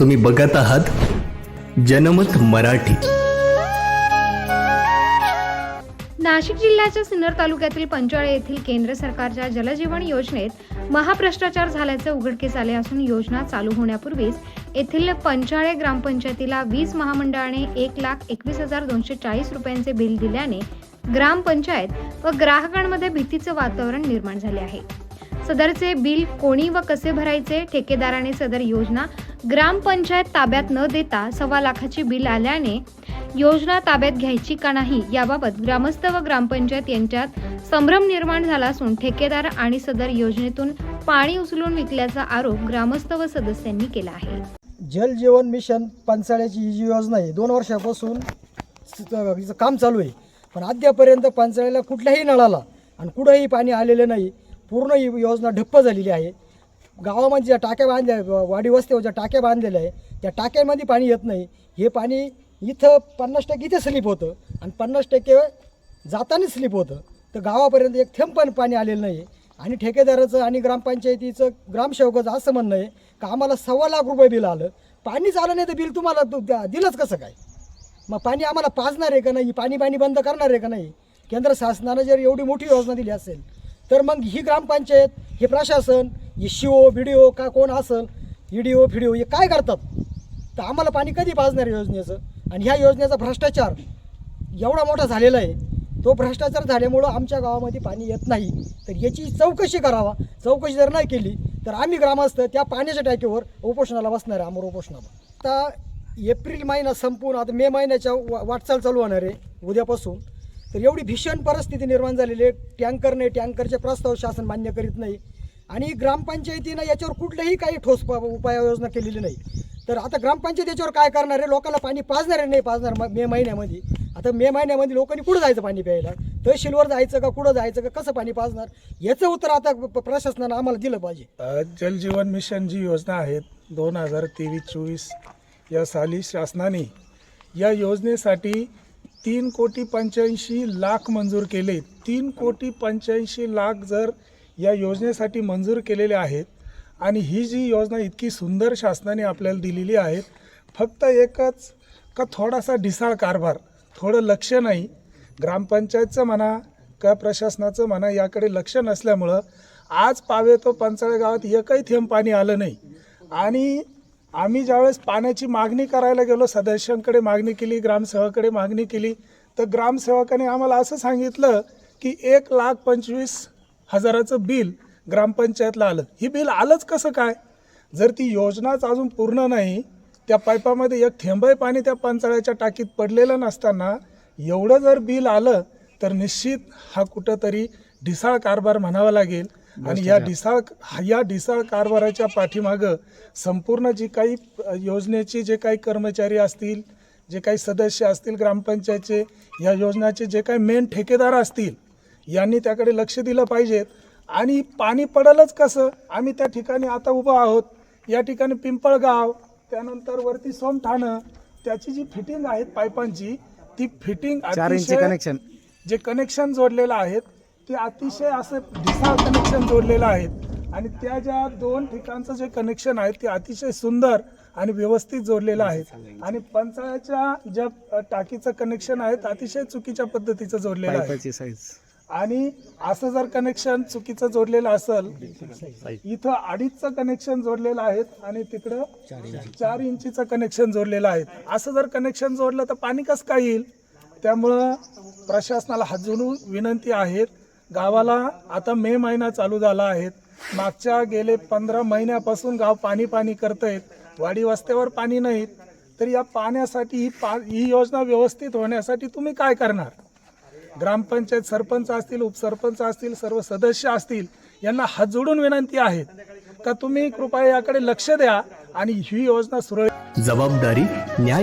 तुम्ही बघत आहात जनमत मराठी। नाशिक जिल्ह्याच्या सिन्नर तालुक्यातील पंचाळे येथील केंद्र सरकारच्या जलजीवन योजनेत महाभ्रष्टाचार झाल्याचे उघडकीस आले असून योजना चालू होण्यापूर्वीच येथील पंचाळे ग्रामपंचायतीला वीज महामंडळाने 1,21,240 रुपयांचे बिल दिल्याने ग्रामपंचायत व ग्राहकांमध्ये भीतीचे वातावरण निर्माण झाले आहे। सदरचे बिल कोणी व कसे भरायचे, ठेकेदाराने सदर योजना ग्रामपंचायत ताब्यात न देता 1.25 लाखाची बिल आल्याने योजना ताब्यात घ्यायची का नाही याबाबत ग्रामस्थ व ग्रामपंचायत यांच्यात संभ्रम निर्माण झाला असून ठेकेदार आणि सदर योजनेतून पाणी उचलून विकल्याचा आरोप ग्रामस्थ व सदस्यांनी केला आहे। जल जीवन मिशन पंचाळ्याची ही जी योजना आहे 2 वर्षापासून काम चालू आहे, पण अद्यापर्यंत पंचाळ्याला कुठल्याही नळाला आणि कुठेही पाणी आलेलं नाही। पूर्ण ही योजना ठप्प झालेली आहे। गावामध्ये ज्या टाक्या बांधल्या, वाडी वस्त्यावर ज्या टाक्या बांधलेल्या आहे त्या टाक्यामध्ये पाणी येत नाही। हे पाणी इथं 50% इथे स्लिप होतं आणि 50% जाताना स्लिप होतं, तर गावापर्यंत एक थेंब पण पाणी आलेलं नाही। आणि ठेकेदाराचं आणि ग्रामपंचायतीचं ग्रामसेवकाचं असं म्हणणं आहे का आम्हाला 1.25 लाख रुपये बिल आलं, पाणीच आलं नाही तर बिल तुम्हाला दिलंच कसं काय? मग पाणी आम्हाला पाजणार आहे का नाही, पाणी बंद करणार आहे का नाही? केंद्र शासनानं जर एवढी मोठी योजना दिली असेल तर मग ही ग्रामपंचायत, हे प्रशासन, हे शिओ व्हिडिओ का कोण असेल, व्हिडिओ हे काय करतात? तर आम्हाला पाणी कधी पाजणार योजनेचं? आणि ह्या योजनेचा भ्रष्टाचार एवढा मोठा झालेला आहे, तो भ्रष्टाचार झाल्यामुळं आमच्या गावामध्ये पाणी येत नाही। तर याची चौकशी करावा। चौकशी जर नाही केली तर आम्ही ग्रामस्थ त्या पाण्याच्या टाकीवर उपोषणाला बसणार आहे, आमर उपोषणाला। आता एप्रिल महिना संपून आता मे महिन्याच्या वाटचाल चालू होणार आहे उद्यापासून। तर एवढी भीषण परिस्थिती निर्माण झालेली आहे। टँकरचे प्रस्ताव शासन मान्य करीत नाही आणि ग्रामपंचायतीनं याच्यावर कुठल्याही काही ठोस उपाययोजना केलेली नाही। तर आता ग्रामपंचायत याच्यावर काय करणार आहे? लोकांना पाणी पाजणार आहे, नाही पाजणार मे महिन्यामध्ये? आता मे महिन्यामध्ये लोकांनी कुठं जायचं पाणी प्यायला? तहसीलवर जायचं का, कुठं जायचं का, कसं पाणी पाजणार? याचं उत्तर आता प्रशासनानं आम्हाला दिलं पाहिजे। जल जीवन मिशन जी योजना आहे 2023-24 या साली शासनाने या योजनेसाठी 3,85,00,000 मंजूर केले। 3,85,00,000 जर या योजनेसाठी मंजूर केलेले आहेत आणि ही जी योजना इतकी सुंदर शासनाने आपल्याला दिलेली आहे, फक्त एकच का थोडासा ढिसाळ कारभार, थोडं लक्ष नाही ग्रामपंचायतचं म्हणा का प्रशासनाचं म्हणा, याकडे लक्ष नसल्यामुळं आज पावे तो पंचाळे गावात एकही थेंब पाणी आलं नाही। आणि आम्ही ज्यावेळेस पाण्याची मागणी करायला गेलो, सदस्यांकडे मागणी केली, ग्रामसेवकाकडे मागणी केली, तर ग्रामसेवकाने आम्हाला असं सांगितलं की 1,25,000चं बिल ग्रामपंचायतला आलं। ही बिल आलंच कसं काय? जर ती योजनाच अजून पूर्ण नाही, त्या पाईपामध्ये एक थेंबही पाणी त्या पंचाळ्याच्या टाकीत पडलेलं नसताना एवढं जर बिल आलं तर निश्चित हा कुठंतरी ढिसाळ कारभार म्हणावा लागेल। आणि या ढिसाळ कारभाराच्या पाठीमागं संपूर्ण जी काही योजनेचे जे काही कर्मचारी असतील, जे काही सदस्य असतील ग्रामपंचायतचे, या योजनेचे जे काही मेन ठेकेदार असतील, यांनी त्याकडे लक्ष दिलं पाहिजेत। आणि पाणी पडलंच कसं? आम्ही त्या ठिकाणी आता उभं आहोत, या ठिकाणी पिंपळगाव, त्यानंतर वरती सोमठाणं, त्याची जी फिटिंग आहेत पाईपांची, ती फिटिंग 4 इंची कनेक्शन जे कनेक्शन जोडलेलं आहेत ते अतिशय असं ढिसाळ कनेक्शन जोडलेलं आहेत। आणि त्या ज्या 2 ठिकाणचं जे कनेक्शन आहे ते अतिशय सुंदर आणि व्यवस्थित जोडलेलं आहे। आणि पंचायतच्या ज्या टाकीचं कनेक्शन आहे ते अतिशय चुकीच्या पद्धतीचं जोडलेलं आहे। आणि असं जर कनेक्शन चुकीचं जोडलेलं असेल, इथं 2.5चं कनेक्शन जोडलेलं आहे आणि तिकडं 4 इंचीचं कनेक्शन जोडलेलं आहे। असं जर कनेक्शन जोडलं तर पाणी कसं काय येईल? त्यामुळं प्रशासनाला हात जोडून विनंती आहे, गावाला आता मे महिना चालू झाला आहे, मागच्या गेले 15 महिन्यापासून गाव पाणी करतंय, वाडी वस्त्यावर पाणी नाहीत, तर या पाण्यासाठी ही योजना व्यवस्थित होण्यासाठी तुम्ही काय करणार? ग्रामपंचायत सरपंच असतील, उपसरपंच असतील, सर्व सदस्य असतील, यांना हात जोडून विनंती आहे का तुम्ही कृपया याकडे लक्ष द्या आणि ही योजना सुरळीत जबाबदारी न्याय